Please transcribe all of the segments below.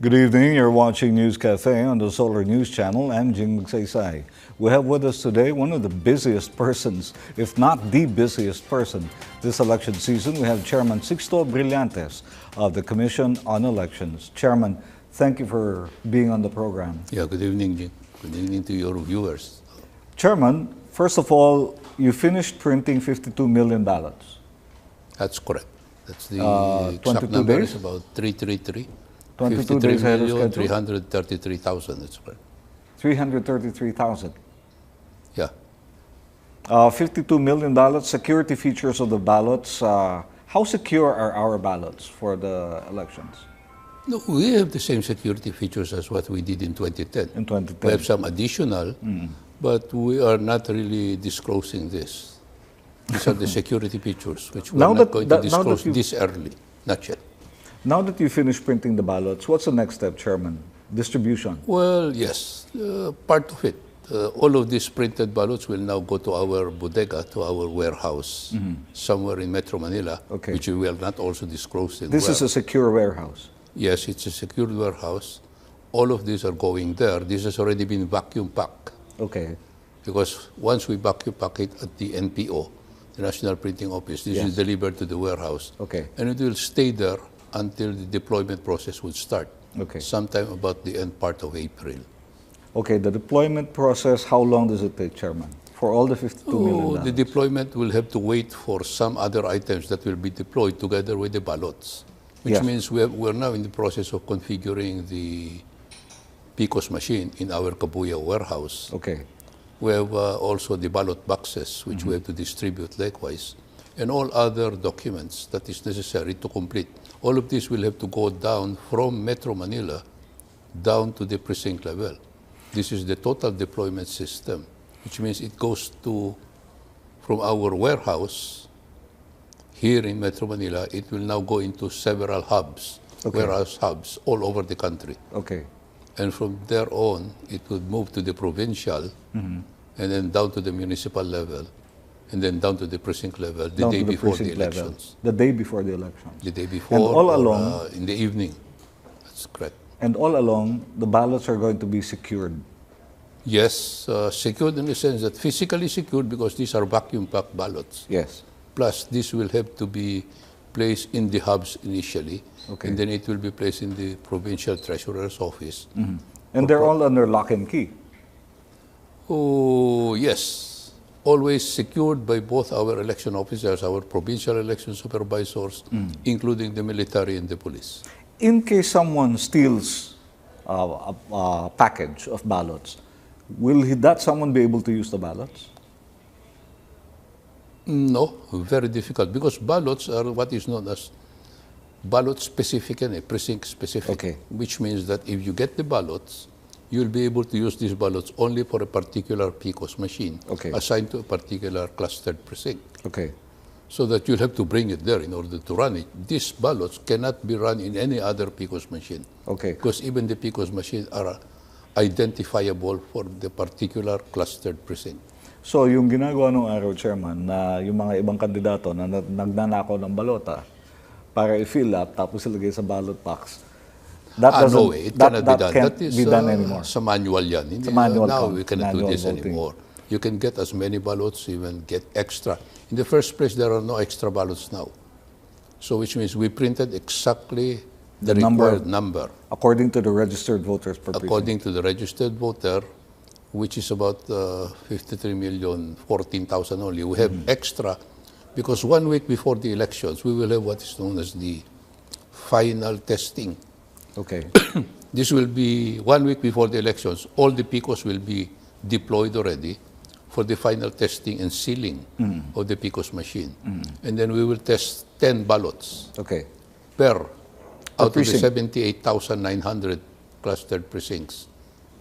Good evening. You're watching News Cafe on the Solar News Channel. I'm Jing Magsaysay. We have with us today one of the busiest persons, if not the busiest person, this election season. We have Chairman Sixto of the Commission on Elections. Chairman, thank you for being on the program. Yeah, good evening, Jing. Good evening to your viewers. Chairman, first of all, you finished printing 52 million ballots. That's correct. That's the 22 exact number days? is about 333. 22 days ahead of schedule? 333,000, that's correct. 333,000. Yeah. 52 million ballots, security features of the ballots. How secure are our ballots for the elections? No, we have the same security features as what we did in 2010. In 2010. We have some additional, but we are not really disclosing this. These are the security features, which we're not going to disclose this early. Not yet. Now that you finished printing the ballots, what's the next step, Chairman? Distribution? Well, yes, part of it. All of these printed ballots will now go to our bodega, to our warehouse, somewhere in Metro Manila, which we will not also disclose. This is a secure warehouse? Yes, it's a secured warehouse. All of these are going there. This has already been vacuum packed. Okay. Because once we vacuum pack it at the NPO, the National Printing Office, this is delivered to the warehouse. Okay. And it will stay there until the deployment process would start. Okay. Sometime about the end part of April. Okay, the deployment process, how long does it take, Chairman? For all the 52 million ballots? The deployment will have to wait for some other items that will be deployed together with the ballots. Which means we're now in the process of configuring the PCOS machine in our Kabuya warehouse. Okay. We have also the ballot boxes, which we have to distribute likewise, and all other documents that is necessary to complete. All of this will have to go down from Metro Manila down to the precinct level. This is the total deployment system, which means it goes from our warehouse here in Metro Manila, it will now go into several hubs, warehouse hubs all over the country. Okay. And from there on, it would move to the provincial, and then down to the municipal level, and then down to the precinct level the day before the elections. The day before the elections. The day before, and all along, in the evening. That's correct. And all along, the ballots are going to be secured. Yes, secured in the sense that physically secured because these are vacuum-packed ballots. Yes. Plus, this will have to be placed in the hubs initially, and then it will be placed in the provincial treasurer's office. And they're all under lock and key. Oh, yes. Always secured by both our election officers, our provincial election supervisors, including the military and the police. In case someone steals a package of ballots, will that someone be able to use the ballots? No, very difficult, because ballots are what is known as ballot specific and precinct specific, which means that if you get the ballots, you'll be able to use these ballots only for a particular PCOS machine assigned to a particular clustered precinct. Okay. So that you'll have to bring it there in order to run it. These ballots cannot be run in any other PCOS machine. Okay. Because even the PCOS machines are identifiable for the particular clustered precinct. So yung ginagawa nung araw, Chairman, na yung mga ibang kandidato na nagnanakaw ng balota para i-fill up tapos ilagay sa ballot box, no way, it cannot be done. That is be done anymore. Sa manual yan. Sa manual now we cannot do this voting anymore. You can get as many ballots, even get extra. In the first place, there are no extra ballots now. So which means we printed exactly the required number. According to the registered voters per precinct. According to the registered voter, which is about 53,014,000 only. We have extra because 1 week before the elections, we will have what is known as the final testing. Okay. This will be 1 week before the elections. All the PCOS will be deployed already for the final testing and sealing of the PCOS machine. And then we will test 10 ballots per out of the 78,900 clustered precincts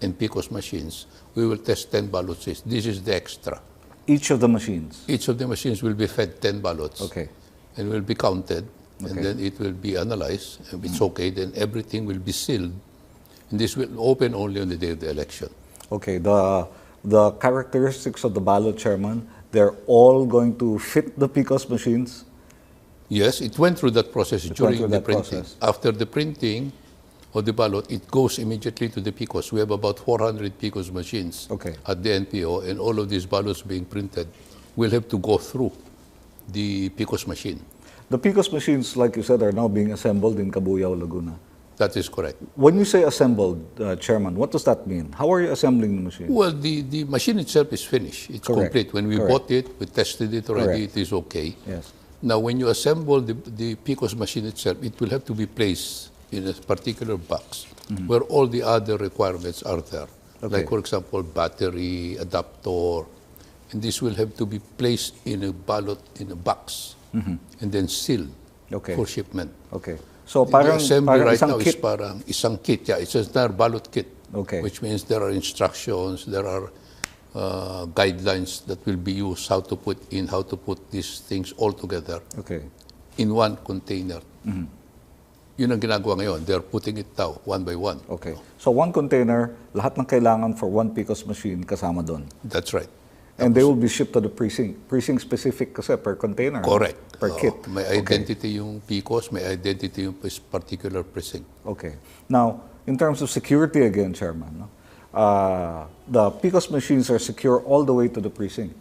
and PCOS machines. We will test 10 ballots. This is the extra. Each of the machines? Each of the machines will be fed 10 ballots. Okay. And will be counted. And then it will be analyzed. If it's okay, then everything will be sealed. And this will open only on the day of the election. Okay. The characteristics of the ballot, Chairman, they're all going to fit the PCOS machines? Yes, it went through that process during the printing. After the printing, of the ballot, it goes immediately to the PICOs. We have about 400 PICOs machines at the NPO, and all of these ballots being printed will have to go through the PICOs machine. The PICOS machines, like you said, are now being assembled in Cabuyao, Laguna. That is correct. When you say assembled, Chairman, what does that mean? How are you assembling the machine? Well, the machine itself is finished. It's complete. When we bought it, we tested it already, it is okay. Yes. Now, when you assemble the PICOS machine itself, it will have to be placed in a particular box where all the other requirements are there. Like, for example, battery, adapter, and this will have to be placed in a ballot, in a box, and then sealed for shipment. Okay. So The assembly right now kit. is parang isang kit. Yeah, it's a entire ballot kit, which means there are instructions, there are guidelines that will be used, how to put these things all together in one container. Yun ang ginagawa ngayon. They're putting it down one by one. Okay. So one container, lahat ng kailangan for one PICOS machine kasama doon. That's right. And they will be shipped to the precinct. Precinct specific kasi per container. Correct. Per kit. May identity yung PICOS, may identity yung particular precinct. Okay. Now, in terms of security again, Chairman, the PICOS machines are secure all the way to the precinct.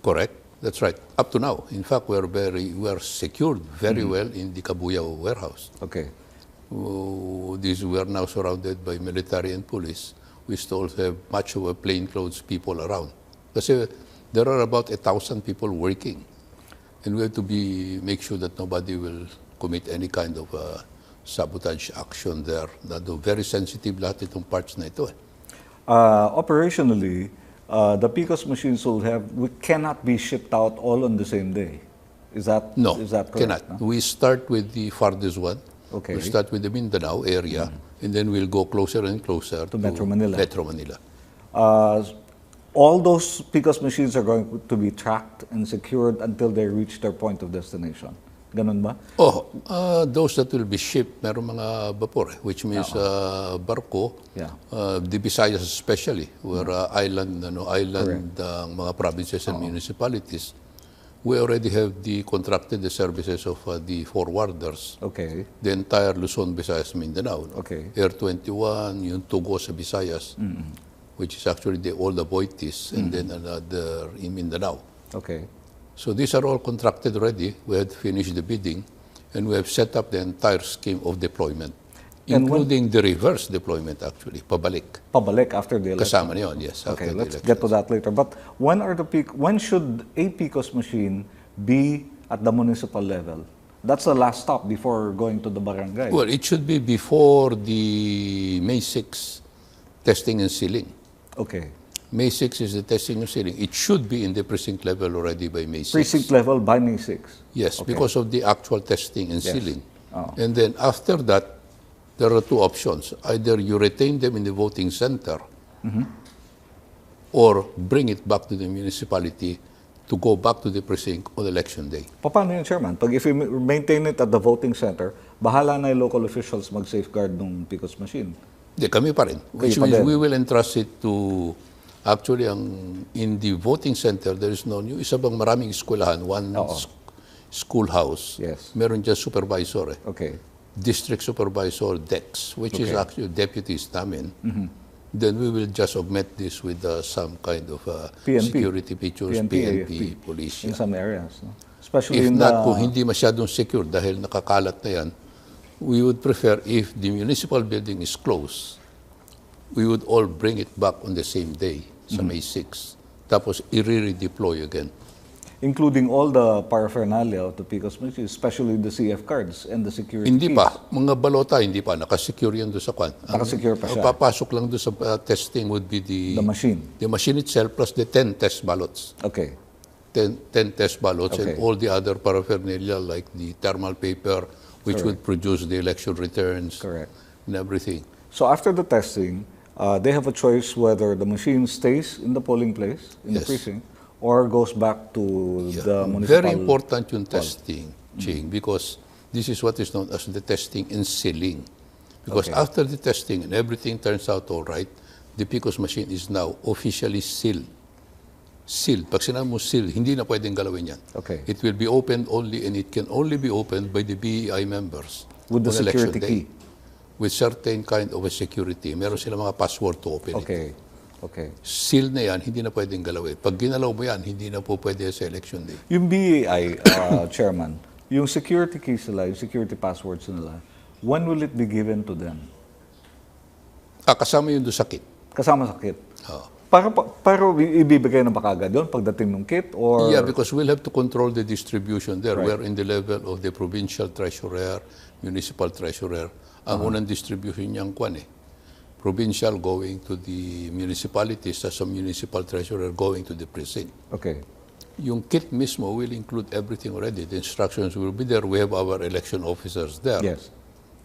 Correct. That's right. Up to now. In fact, we are secured very well in the Cabuyao warehouse. Okay. We are now surrounded by military and police. We still have much of a plainclothes people around. Kasi there are about 1,000 people working. And we have to make sure that nobody will commit any kind of sabotage action there. Very sensitive lahat itong parts na ito. Operationally, the PICOS machines we cannot be shipped out all on the same day. Is that correct? Cannot. No? We start with the farthest one. Okay. We'll start with the Mindanao area, and then we'll go closer and closer to Metro Manila. Metro Manila. All those PICOS machines are going to be tracked and secured until they reach their point of destination. Ganun ba? Those that will be shipped, meron mga vapor, which means barko, the Visayas especially, where island mga provinces and municipalities, we already have contracted the services of the forwarders. Okay. The entire Luzon, Visayas, Mindanao. Okay. Air 21, yung Tugo sa Visayas, which is actually all the Boitis, and then another in Mindanao. Okay. So these are all contracted already. We had finished the bidding, and we have set up the entire scheme of deployment, including the reverse deployment, actually, pabalik. Pabalik after the election. Kasama niyon, yes. Okay, let's get to that later. But when should a PICOS machine be at the municipal level? That's the last stop before going to the barangay. Well, it should be before the May 6 testing and sealing. Okay. May 6 is the testing and sealing. It should be in the precinct level already by May 6. Precinct level by May 6? Yes, because of the actual testing and sealing. And then after that, there are two options. Either you retain them in the voting center or bring it back to the municipality to go back to the precinct on election day. Paano yun, Chairman? If you maintain it at the voting center, bahala na yung local officials mag-safeguard ng PICOS machine. Hindi, kami pa rin. Which means we will entrust it to, actually, in the voting center, there is no, yung isa bang maraming eskwelahan, one schoolhouse, meron dyan supervisor. Okay. District supervisor, DEX, which is actually deputies namin. Then we will just augment this with some kind of security features, PNP, police. In some areas. No? Especially if not, kung hindi masyadong secure dahil nakakalat na yan, we would prefer if the municipal building is closed, we would all bring it back on the same day, sa May 6. Tapos i-redeploy again. Including all the paraphernalia of the PICOS machines, especially the CF cards and the security Hindi keys. pa. Mga balota, hindi pa. Nakasecure yan doon sa kwan. Nakasecure pa siya. Papasok lang doon sa testing would be the machine. The machine itself plus the 10 test ballots. Okay. 10 test ballots and all the other paraphernalia like the thermal paper, which would produce the election returns and everything. So after the testing, they have a choice whether the machine stays in the polling place, in the precinct, or goes back to the municipal. Very important yung testing, Ching, because this is what is known as the testing and sealing. Because after the testing and everything turns out all right, the PICOS machine is now officially sealed. Sealed. Pag sinabi mo sealed, hindi na pwedeng galawin yan. Okay. It will be opened only, and it can only be opened by the BEI members. With the security key. with certain kind of a security. Meron sila mga password to open it. Okay. Okay. Seal na yan, hindi na pwedeng galawin. Pag ginalaw mo yan, hindi na po pwede sa election day. Yung BAI, Chairman, yung security keys nila, yung security passwords nila, when will it be given to them? Kasama yun doon sa kit. Kasama sa kit? Oo. Para ibibigay ng pakagad yun pagdating ng kit? Or... Yeah, because we'll have to control the distribution there. We're in the level of the provincial treasurer, municipal treasurer. Ang unang distribution niyang kwan provincial going to the municipalities, as a municipal treasurer going to the precinct. Okay. Yung kit mismo will include everything already. The instructions will be there. We have our election officers there. Yes.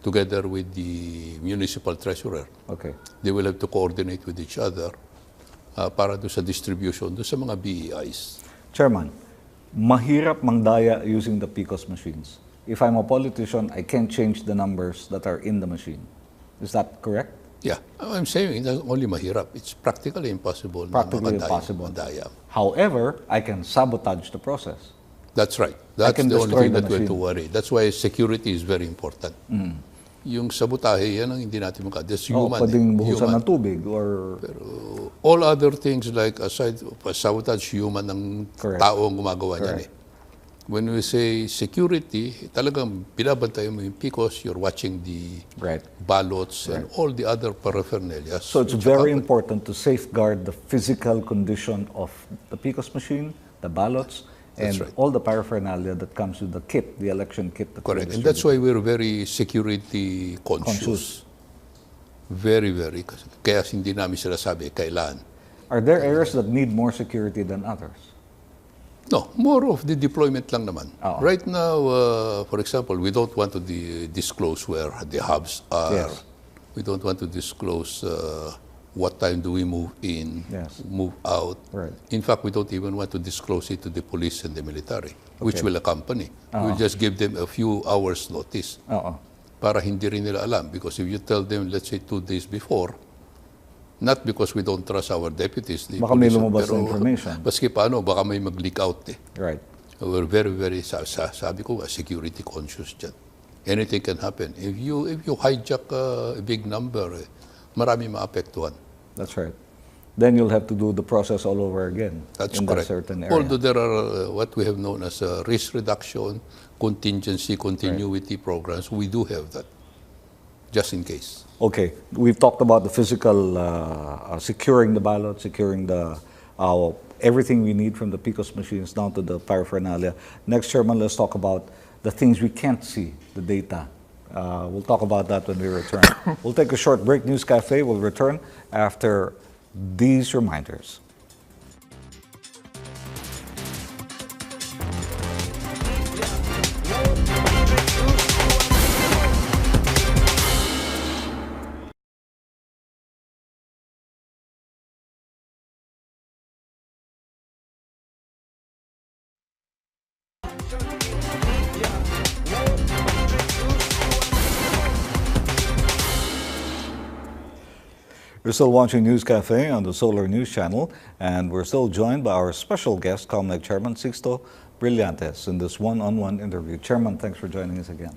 Together with the municipal treasurer. Okay. They will have to coordinate with each other para do sa distribution, do sa mga BEIs. Chairman, mahirap mangdaya using the PCOS machines. If I'm a politician, I can't change the numbers that are in the machine. Is that correct? Yeah, I'm saying that's only mahirap. It's practically impossible. Practically impossible. Madaya. However, I can sabotage the process. That's right. That's can the only destroy thing the that we have to machine. worry. That's why security is very important. Yung sabotahe, yan ang hindi natin maka. That's human. Pwedeng buhusan Human. ng tubig or... All other things like aside sabotage, human ng Correct. tao ang gumagawa niyan When we say security, talagang binabantay mo yung PCOS, you're watching the ballots and all the other paraphernalia. So it's very important to safeguard the physical condition of the PCOS machine, the ballots, and all the paraphernalia that comes with the kit, the election kit. Correct. And that's why we're very security conscious. Very, very. Kaya hindi namin sila sabi, kailan. Are there areas that need more security than others? No, more of the deployment lang naman. Right now, for example, we don't want to disclose where the hubs are. Yes. We don't want to disclose what time do we move in, move out. Right. In fact, we don't even want to disclose it to the police and the military, which will accompany. We'll just give them a few hours notice para hindi rin nila alam. Because if you tell them, let's say 2 days before, not because we don't trust our deputies. Baka may lumabas na information. Baski paano, baka may mag-leak out Right. We're very, very, sabi ko, security conscious dyan. Anything can happen. If you hijack a big number, marami maapektuhan. That's right. Then you'll have to do the process all over again. That's in correct. That certain area. Although there are what we have known as risk reduction, contingency, continuity programs, we do have that, just in case. Okay, we've talked about the physical, securing the ballot, securing the everything we need from the PCOS machines down to the paraphernalia. Next, Chairman, let's talk about the things we can't see, the data. We'll talk about that when we return. We'll take a short break. News Cafe will return after these reminders. You're still watching News Cafe on the Solar News Channel, and we're still joined by our special guest, COMELEC Chairman Sixto Brillantes, in this one-on-one interview. Chairman, thanks for joining us again.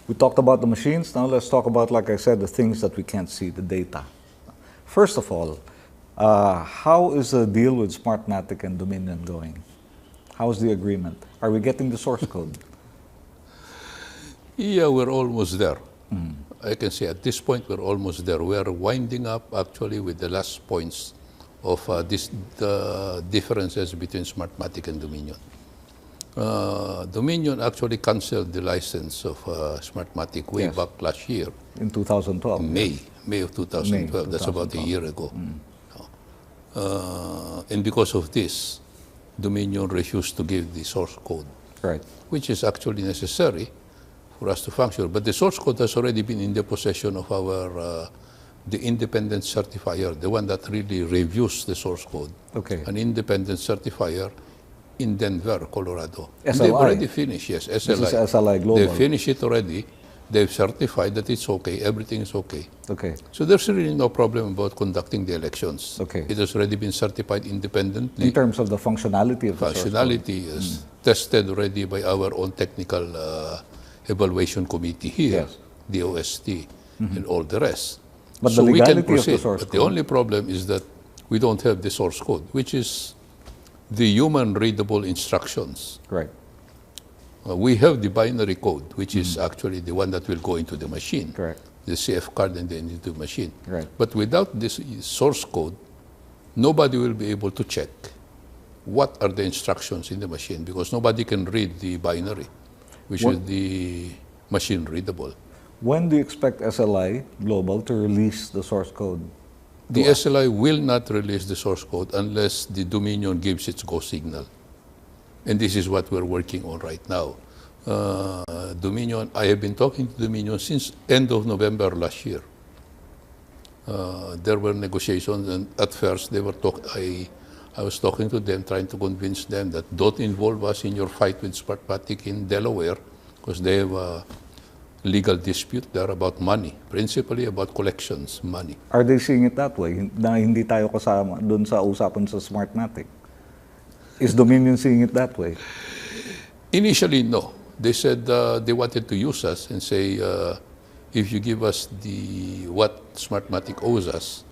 We talked about the machines. Now let's talk about, like I said, the things that we can't see, the data. First of all, how is the deal with Smartmatic and Dominion going? How's the agreement? Are we getting the source code? Yeah, we're almost there. I can say at this point we're almost there. We are winding up actually with the last points of the differences between Smartmatic and Dominion. Dominion actually canceled the license of Smartmatic way back last year. In 2012. May of 2012. That's about a year ago. And because of this, Dominion refused to give the source code, which is actually necessary for us to function. But the source code has already been in the possession of our the independent certifier, the one that really reviews the source code. An independent certifier in Denver, Colorado. SLI. They've already finished, yes, SLI. This is SLI Global. They finished it already. They've certified that it's okay, everything is okay. Okay. So there's really no problem about conducting the elections. Okay. It has already been certified independently. In terms of the functionality of the source code. Functionality is tested already by our own technical evaluation committee here, the OST. and all the rest. But So the we can legality of the proceed. source But the code. only problem is that we don't have the source code, which is the human readable instructions. Right. We have the binary code, which is actually the one that will go into the machine. Correct. The CF card and then into the machine. Right. But without this source code, nobody will be able to check what are the instructions in the machine because nobody can read the binary, which is the machine readable. When do you expect SLI Global to release the source code? The SLI will not release the source code unless the Dominion gives its go signal. And this is what we're working on right now. Dominion, I have been talking to Dominion since end of November last year. There were negotiations, and at first they were I was talking to them, trying to convince them that don't involve us in your fight with Smartmatic in Delaware, because they have a legal dispute there about money, principally about collections, money. Are they seeing it that way? Na hindi tayo kasama doon sa usapan sa Smartmatic? Is Dominion seeing it that way? Initially, no. They said they wanted to use us and say, if you give us what Smartmatic owes us,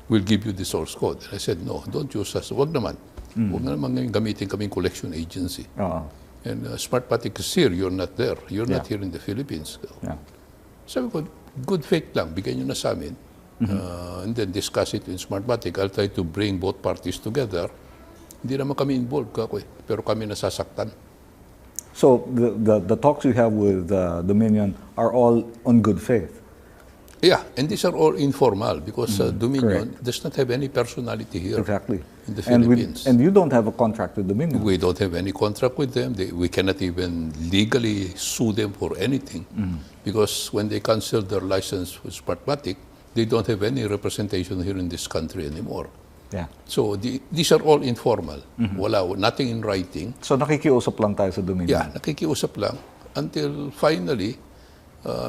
we'll give you the source code. And I said, no, don't use us. Wag naman. Wag na naman ngayon gamitin kaming collection agency. And Smartmatic is here, you're not there. You're not here in the Philippines. Sabi ko, good faith lang, bigyan nyo na sa amin. And then discuss it in Smartmatic. I'll try to bring both parties together. Hindi naman kami involved, pero kami nasasaktan. So the talks you have with Dominion are all on good faith? Yeah, and these are all informal because Dominion does not have any personality here in the Philippines. And you don't have a contract with Dominion? We don't have any contract with them. We cannot even legally sue them for anything because when they cancel their license with Smartmatic, they don't have any representation here in this country anymore. Yeah. So these are all informal. Wala, nothing in writing. So nakikiusap lang tayo sa Dominion? Yeah, nakikiusap lang until finally,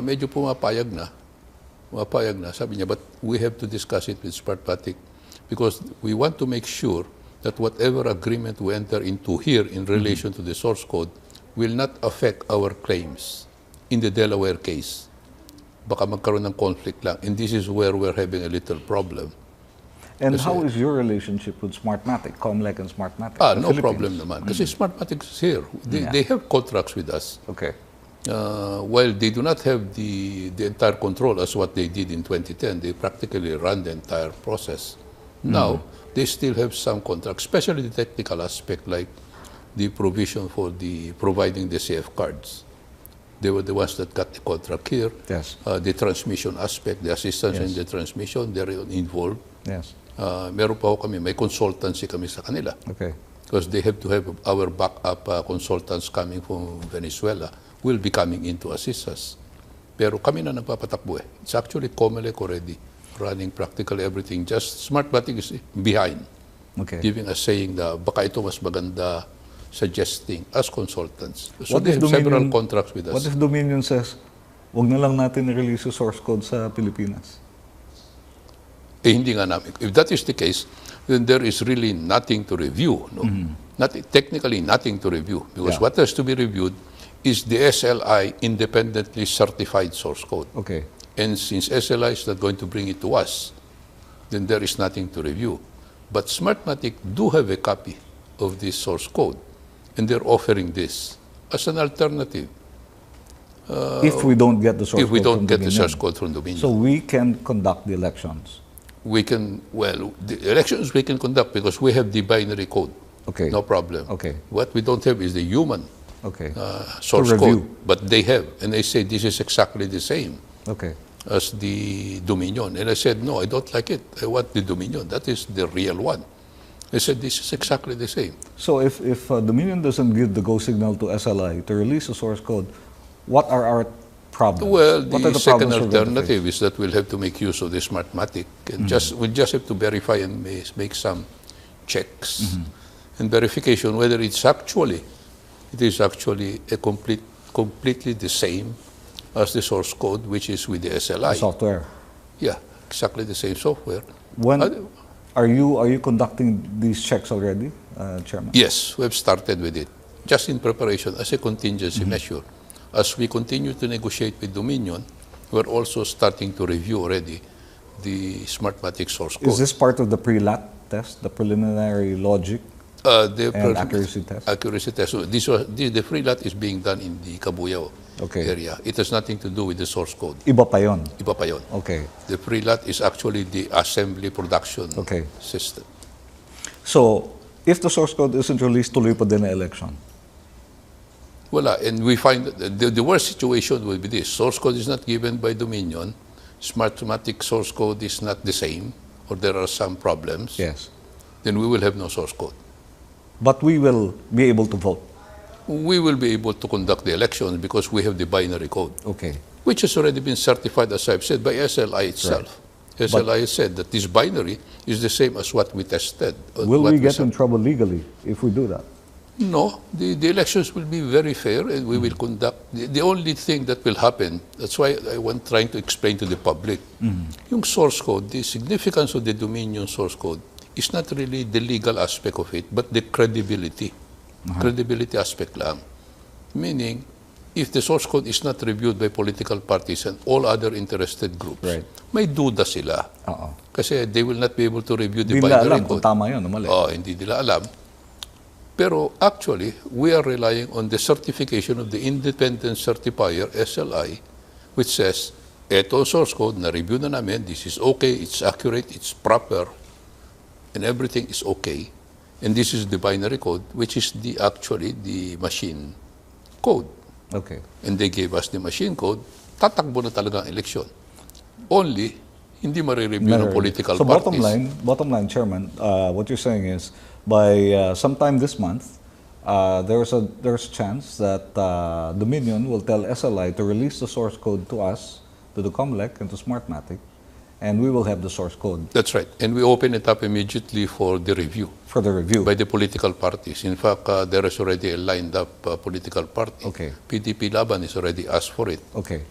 medyo pumapayag na. Sabi niya, but we have to discuss it with Smartmatic because we want to make sure that whatever agreement we enter into here in relation to the source code will not affect our claims in the Delaware case. Baka magkaroon ng conflict lang. And this is where we're having a little problem. And how is your relationship with Smartmatic, COMELEC and Smartmatic? No problem naman. Kasi Smartmatic is here. They have contracts with us. Okay. While they do not have the entire control as what they did in 2010, they practically run the entire process. Now, they still have some contracts, especially the technical aspect like the provision for providing the CF cards. They were the ones that got the contract here. Yes. The transmission aspect, the assistance in the transmission, they're involved. Yes. Meron pa ho kami, may consultancy kami sa kanila. Okay. Because they have to have our backup consultants coming from Venezuela will be coming in to assist us. Pero kami na nagpapatakbo eh. It's actually COMELEC already running practically everything. Just Smartmatic is behind. Okay. Giving us saying na baka ito mas maganda suggesting as consultants. So What they if have several Dominion- contracts with us. What if Dominion says, wag na lang natin i-release yung source code sa Pilipinas? Hindi nga namin. If that is the case, then there is really nothing to review. No? Technically nothing to review. Because what has to be reviewed is the SLI independently certified source code. Okay. And since SLI is not going to bring it to us, then there is nothing to review. But Smartmatic do have a copy of this source code, and they're offering this as an alternative. If we don't get the source If we code don't from get the Dominion. source code from Dominion. So we can conduct the elections. We can, well, the elections we can conduct because we have the binary code. Okay. No problem. Okay. What we don't have is the human Okay. source review. code. But they have. And they say this is exactly the same Okay. as the Dominion. And I said, no, I don't like it. I want the Dominion. That is the real one. They said, this is exactly the same. So if Dominion doesn't give the go signal to SLI to release the source code, what are our problems? Well, What are the second problems we're going to alternative is that we'll have to make use of the Smartmatic. And we'll just have to verify and make some checks and verification whether it is actually a completely the same as the source code, which is with the SLI. face? Software. Yeah, exactly the same software. When are you conducting these checks already, Chairman? Yes, we have started with it, just in preparation as a contingency measure. As we continue to negotiate with Dominion, we're also starting to review already the Smartmatic source code. Is this part of the pre-lat test, the preliminary logic and accuracy test? Accuracy test. So the pre-lat is being done in the Cabuyao area. It has nothing to do with the source code. Iba pa yun? Iba pa yun. Okay. The pre-lat is actually the assembly production system. So, if the source code isn't released, tuloy pa din na election? Wala. And we find that the worst situation will be this. Source code is not given by Dominion. Smartmatic source code is not the same, or there are some problems. Yes. Then we will have no source code. But we will be able to vote? We will be able to conduct the elections because we have the binary code. Okay. Which has already been certified, as I've said, by SLI itself. Right. SLI has said that this binary is the same as what we tested. Will we get in trouble legally if we do that? No, the elections will be very fair and we will conduct. The only thing that will happen, that's why I want trying to explain to the public, yung source code, the significance of the Dominion source code is not really the legal aspect of it, but the credibility. Credibility aspect lang. Meaning, if the source code is not reviewed by political parties and all other interested groups, may duda sila. Kasi they will not be able to review the binary code. Hindi nila alam kung tama yun o mali. Hindi nila alam. Pero actually, we are relying on the certification of the independent certifier, SLI, which says, eto source code, na-review na namin, this is okay, it's accurate, it's proper, and everything is okay. And this is the binary code, which is actually the machine code. Okay. And they gave us the machine code, tatakbo na talaga ang eleksyon. Only, hindi marireview ng political parties. So bottom line, Chairman, what you're saying is, by sometime this month, there's a chance that Dominion will tell SLI to release the source code to us, to the COMELEC and to Smartmatic, and we will have the source code. That's right. And we open it up immediately for the review. For the review. By the political parties. In fact, there is already a lined up political party. Okay. PDP Laban is already asked for it. Okay.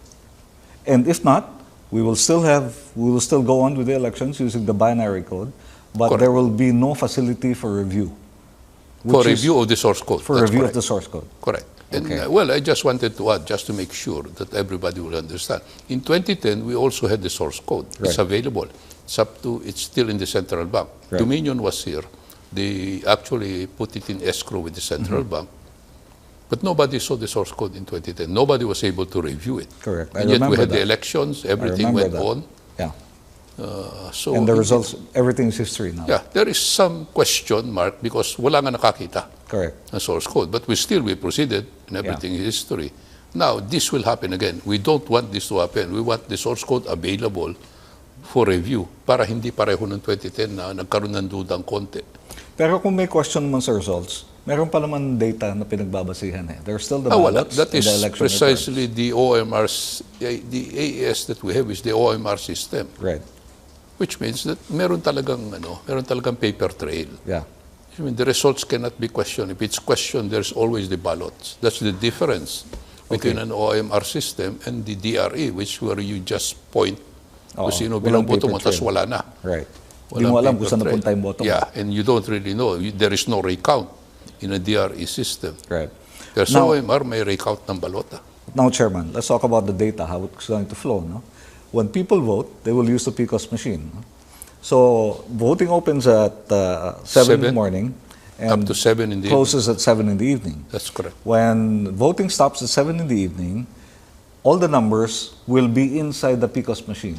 And if not, we will still go on with the elections using the binary code, but Correct. there will be no facility for review. For review of the source code. For review of the source code. Correct. And, Okay. well, I just wanted to add, just to make sure that everybody will understand. In 2010, we also had the source code. It's Right. available. It's still in the central bank. Right. Dominion was here. They actually put it in escrow with the central bank. But nobody saw the source code in 2010. Nobody was able to review it. Correct. I And yet we remember had the that. elections, everything went on. Yeah. So And the results, everything is history now. Yeah, there is some question mark because wala nga nakakita Correct. ng source code. But we proceeded and everything is history. Now, this will happen again. We don't want this to happen. We want the source code available for review para hindi pareho ng 2010 na nagkaroon ng dudang konti. Pero kung may question naman sa results, meron pa naman data na pinagbabasihan eh. There's still the Wala. ballots That and is the election precisely the OMR's, the AES that we have is the OMR system. returns. Right. Which means that meron talagang paper trail. Yeah. I mean, the results cannot be questioned. If it's questioned, there's always the ballots. That's the difference between an OMR system and the DRE, which where you just point kung sino walang binoboto mo, paper tas trail. wala na. Right. Hindi mo alam kung saan paper napunta trail. yung boto mo. Yeah, and you don't really know. There is no recount in a DRE system. Right. There's Now- OMR, may recount ng balota. Now, Chairman, let's talk about the data, how it's going to flow. No? When people vote, they will use the PCOS machine. No? So, voting opens at 7 in the morning and Up to 7 in the evening. closes at 7 in the evening. That's correct. When voting stops at 7 in the evening, all the numbers will be inside the PCOS machine.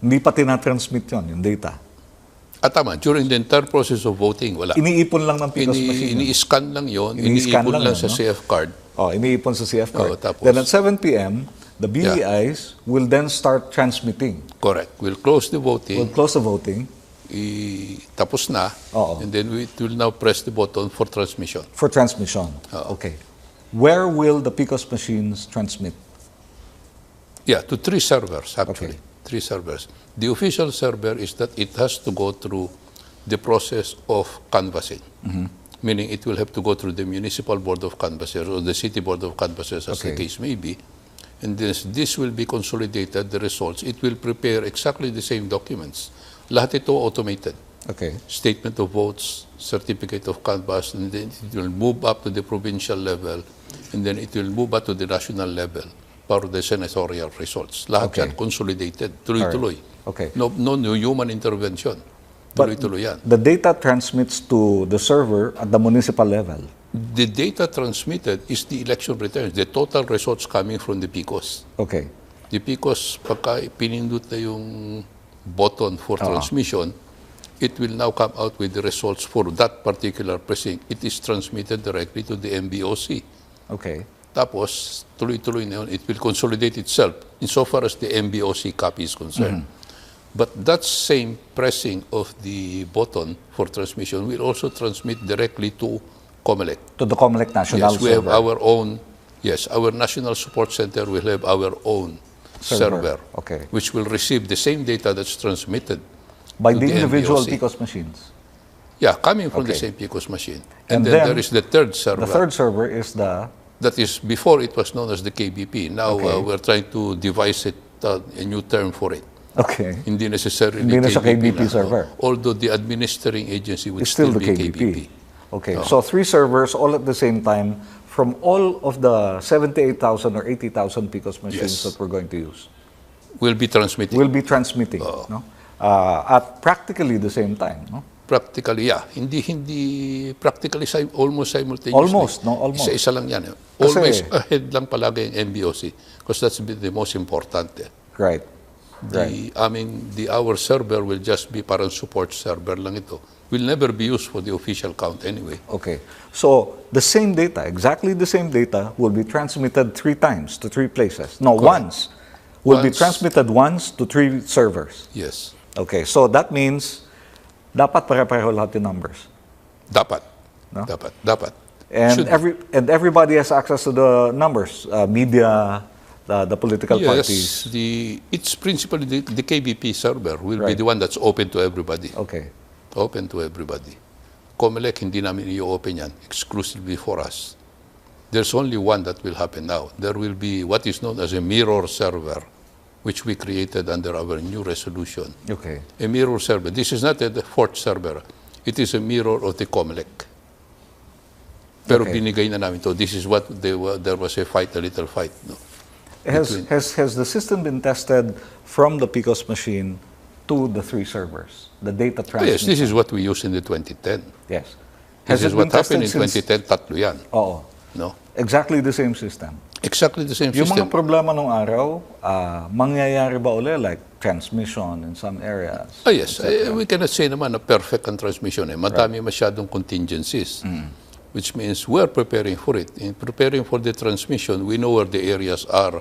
Hindi pa tinatransmit yun, yung data. Tama, during the entire process of voting, wala. Iniipon lang ng PCOS machine. Ini-scan lang yon, Ini-scan iniipon lang lang yun, sa no? CF card. Iniipon sa CF card. Tapos- Then at 7 p.m., the BEIs will then start transmitting. Correct. We'll close the We'll voting, close the voting tapos na, Oo. and then we will now press the button for transmission. for transmission. Okay. Where will the PCOS machines transmit? Yeah, to 3 servers, actually. Okay. 3 servers. The official server is that it has to go through the process of canvassing. Meaning it will have to go through the municipal board of canvassers or the city board of canvassers, as the Okay. case may be. And this will be consolidated, the results. It will prepare exactly the same documents. Lahat ito automated. Okay. Statement of votes, certificate of canvass, and then it will move up to the provincial level, and then it will move up to the national level. for the senatorial results. Lahat Okay. yan consolidated, tuloy-tuloy. Okay. No new human intervention. Tuloy-tuloy yan. The data transmits to the server at the municipal level. The data transmitted is the election returns, the total results coming from the PICOs. Okay. The PICOs, pagka pinindot na yung button for transmission, it will now come out with the results for that particular precinct. It is transmitted directly to the MBOC. Okay. Tapos, tuloy-tuloy na yun, it will consolidate itself insofar as the MBOC copy is concerned. But that same pressing of the button for transmission will also transmit directly to COMELEC. To the COMELEC national Yes, we have server. our own, our National Support Center will have our own server, Okay. which will receive the same data that's transmitted By to the individual MBOC. PICOS machines. Yeah, coming from the Okay. same PICOS machine. And And, then, then there is the third server. The third server is the... That is, before it was known as the KBP. Now Okay. we're trying to devise it, a new term for it. Okay. Hindi necessarily Hindi na siya KBP na, server. Although the administering agency would It's still the be KBP. Okay. So 3 servers all at the same time from all of the 78,000 or 80,000 PICOS machines Yes. that we're going to use. Will be transmitting. Will be transmitting, no? At practically the same time, no? Practically, yeah. Hindi practically almost simultaneously. Almost, no? Almost. Isa-isa lang yan. Kasi- Always ahead lang palagi yung MBOC because that's the most important. Right. Right. Our server will just be parang support server lang ito. Will never be used for the official count anyway. Okay. So the same data, exactly the same data, will be transmitted 3 times to 3 places. No, once. Will be Once. transmitted once to 3 servers. Yes. Okay. So that means dapat pare-pareho lahat yung numbers. Dapat. No? Dapat. And Should- everybody has access to the numbers. Media, the political parties. Yes, it's principally the KBP server will be Right. the one that's open to everybody. Okay. Open to everybody. COMELEC, hindi namin i-open yan, exclusively for us. There's only one that will happen now. There will be what is known as a mirror server, which we created under our new resolution. Okay. A mirror server. This is not the fourth server. It is a mirror of the COMELEC. Pero Okay. binigay na namin to. This is what there was a little fight. No? Has the system been tested from the PICOS machine to the 3 servers? The data Oh, transmission? yes, this is what we used in the 2010. Yes. This it is what been tested happened in since- 2010, tatlo yan. Oo. No? Exactly the same system. Exactly the same Yung system. mga problema nung araw, mangyayari ba uli like transmission in some areas? Oh, yes. We cannot say naman na perfect ang transmission. Madami masyadong contingencies. Which means we're preparing for it. In preparing for the transmission, we know where the areas are,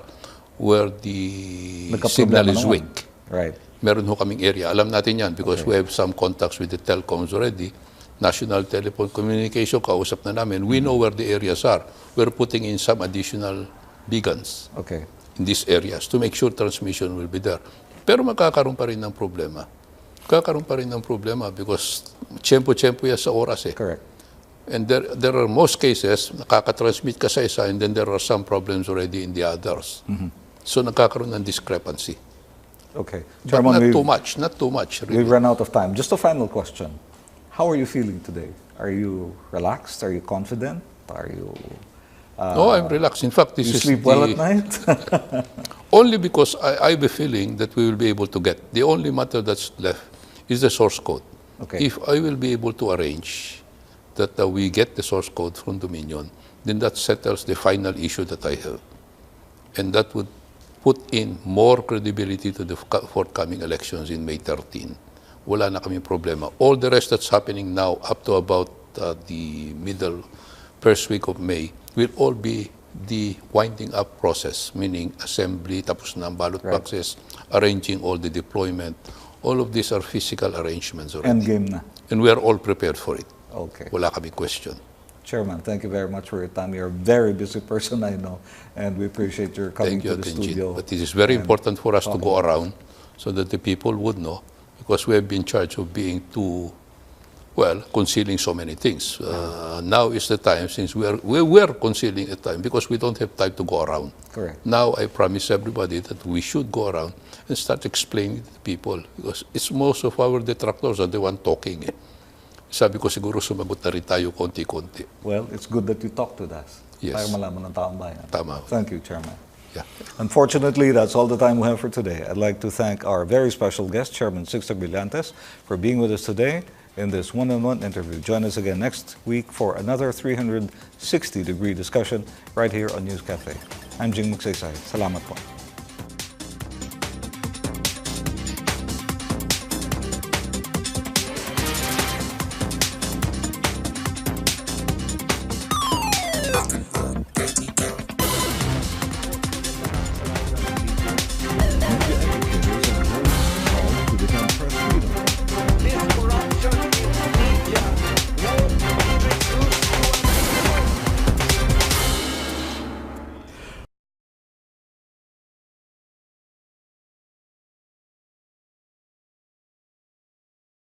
where the signal Nagka-problema is naman. weak. Right. Meron ho kaming area. Alam natin yan because we have some contacts with the telecoms already. National Telephone Communication, kausap na namin. We know where the areas are. We're putting in some additional beacons Okay. in these areas to make sure transmission will be there. Pero magkakaroon pa rin ng problema. Magkakaroon pa rin ng problema because tiyempo-tiyempo yan sa oras eh. Correct. And there are most cases, nakaka-transmit ka sa isa and then there are some problems already in the others. So nagkakaroon ng discrepancy. Okay. But Chairman, not too much, really. we've run out of time. Just a final question. How are you feeling today? Are you relaxed? Are you confident? Are you... No, I'm relaxed. In fact, this you is sleep well at night? only because I have a feeling that we will be able to get. The only matter that's left is the source code. Okay. If I will be able to arrange that we get the source code from Dominion, then that settles the final issue that I have. And that would put in more credibility to the forthcoming elections in May 13. Wala na kaming problema. All the rest that's happening now up to about the first week of May will all be the winding up process, meaning assembly, tapos na ang ballot boxes, arranging all the deployment. All of these are physical arrangements already. Endgame na. And we are all prepared for it. Okay. Wala kaming question. Chairman, thank you very much for your time. You're a very busy person, I know, and we appreciate your coming Thank you, to the Kenjin. studio. But it is very important for us to go around so that the people would know, because we have been charged of being concealing so many things. Now is the time, since we were concealing at time, because we don't have time to go around. Correct. Now I promise everybody that we should go around and start explaining to the people, because it's most of our detractors are the one talking. Sabi ko siguro sumagot na rin tayo konti-konti. Well, it's good that you talked with us. Yes. Para malaman ng taong bayan. Tama. Thank you, Chairman. Yeah. Unfortunately, that's all the time we have for today. I'd like to thank our very special guest, Chairman Sixto for being with us today in this one-on-one interview. Join us again next week for another 360-degree discussion right here on News Cafe. I'm Jing Magsaysay. Salamat po.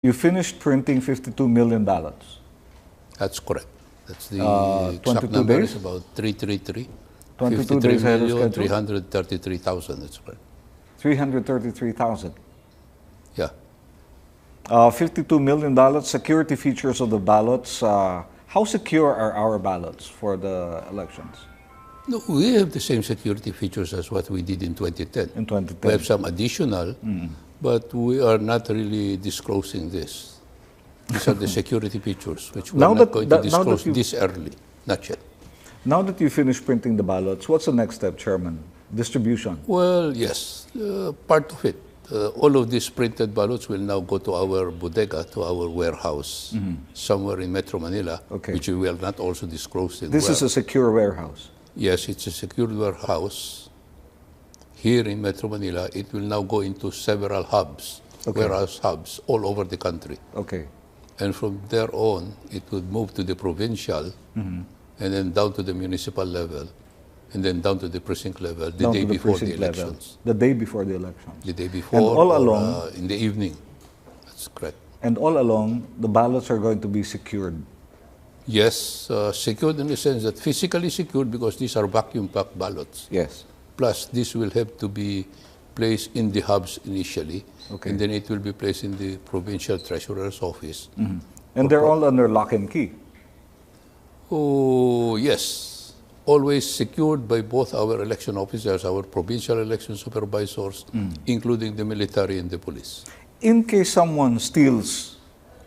You finished printing 52 million ballots. That's correct. That's the 22 exact number days? is about 333. 22 days ahead of schedule? 333,000, that's correct. 333,000. Yeah. 52 million ballots, security features of the ballots. How secure are our ballots for the elections? No, we have the same security features as what we did in 2010. In 2010. We have some additional, but we are not really disclosing this. These are the security features, which we're not going to disclose this early. Not yet. Now that you finished printing the ballots, what's the next step, Chairman? Distribution. Well, yes, part of it. All of these printed ballots will now go to our bodega, to our warehouse, somewhere in Metro Manila, which we will not also disclose. This is a secure warehouse. Yes, it's a secured warehouse here in Metro Manila. It will now go into several hubs, warehouse hubs all over the country. Okay. And from there on, it would move to the provincial, and then down to the municipal level, and then down to the precinct level the day before the elections. The day before the elections. The day before, and all along, in the evening. That's correct. And all along, the ballots are going to be secured. Yes, secured in the sense that physically secured because these are vacuum-packed ballots. Yes. Plus, this will have to be placed in the hubs initially, and then it will be placed in the provincial treasurer's office. And they're all under lock and key. Oh, yes. Always secured by both our election officers, our provincial election supervisors, including the military and the police. In case someone steals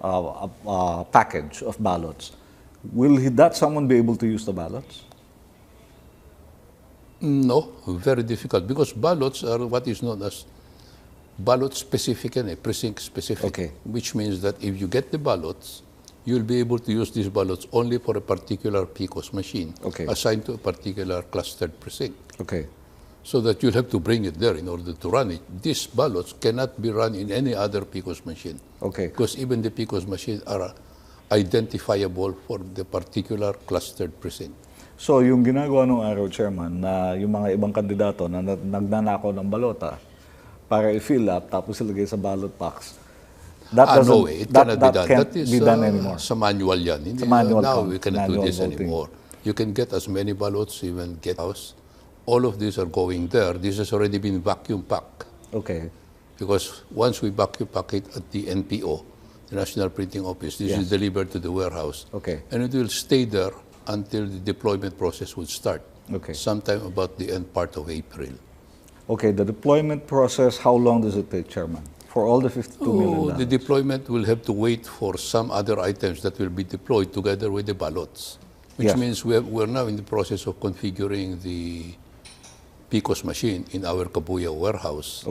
a package of ballots, will that someone be able to use the ballots? No, very difficult because ballots are what is known as ballot specific and precinct specific, which means that if you get the ballots, you'll be able to use these ballots only for a particular PCOS machine assigned to a particular clustered precinct. So that you'll have to bring it there in order to run it. These ballots cannot be run in any other PCOS machine because even the PCOS machines are identifiable for the particular clustered precinct. So yung ginagawa nung araw, Chairman, na yung mga ibang kandidato na nagnanakaw ng balota para i-fill up tapos ilagay sa ballot box, no way, it cannot be done. Can't that is be done anymore. Sa manual yan. Sa manual now we cannot do this voting anymore. You can get as many ballots, even get house. All of these are going there. This has already been vacuum packed. Because once we vacuum pack it at the NPO, the National Printing Office, this is delivered to the warehouse. And it will stay there until the deployment process would start. Sometime about the end part of April. The deployment process, how long does it take, Chairman? For all the 52 million? The deployment will have to wait for some other items that will be deployed together with the ballots. Which means we're now in the process of configuring the PCOS machine in our Kabuya warehouse.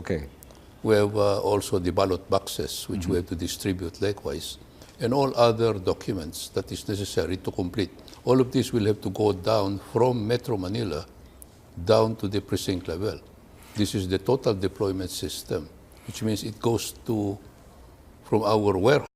We have also the ballot boxes, which we have to distribute likewise, and all other documents that is necessary to complete. All of this will have to go down from Metro Manila down to the precinct level. This is the total deployment system, which means it goes to from our warehouse.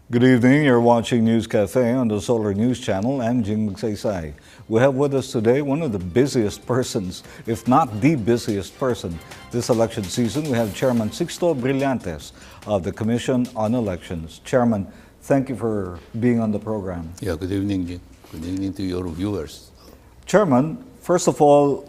Good evening. You're watching News Cafe on the Solar News Channel. I'm Jing Magsaysay. We have with us today one of the busiest persons, if not the busiest person, this election season. We have Chairman Sixto Brillantes of the Commission on Elections. Chairman, thank you for being on the program. Yeah, good evening, Jing. Good evening to your viewers. Chairman, first of all,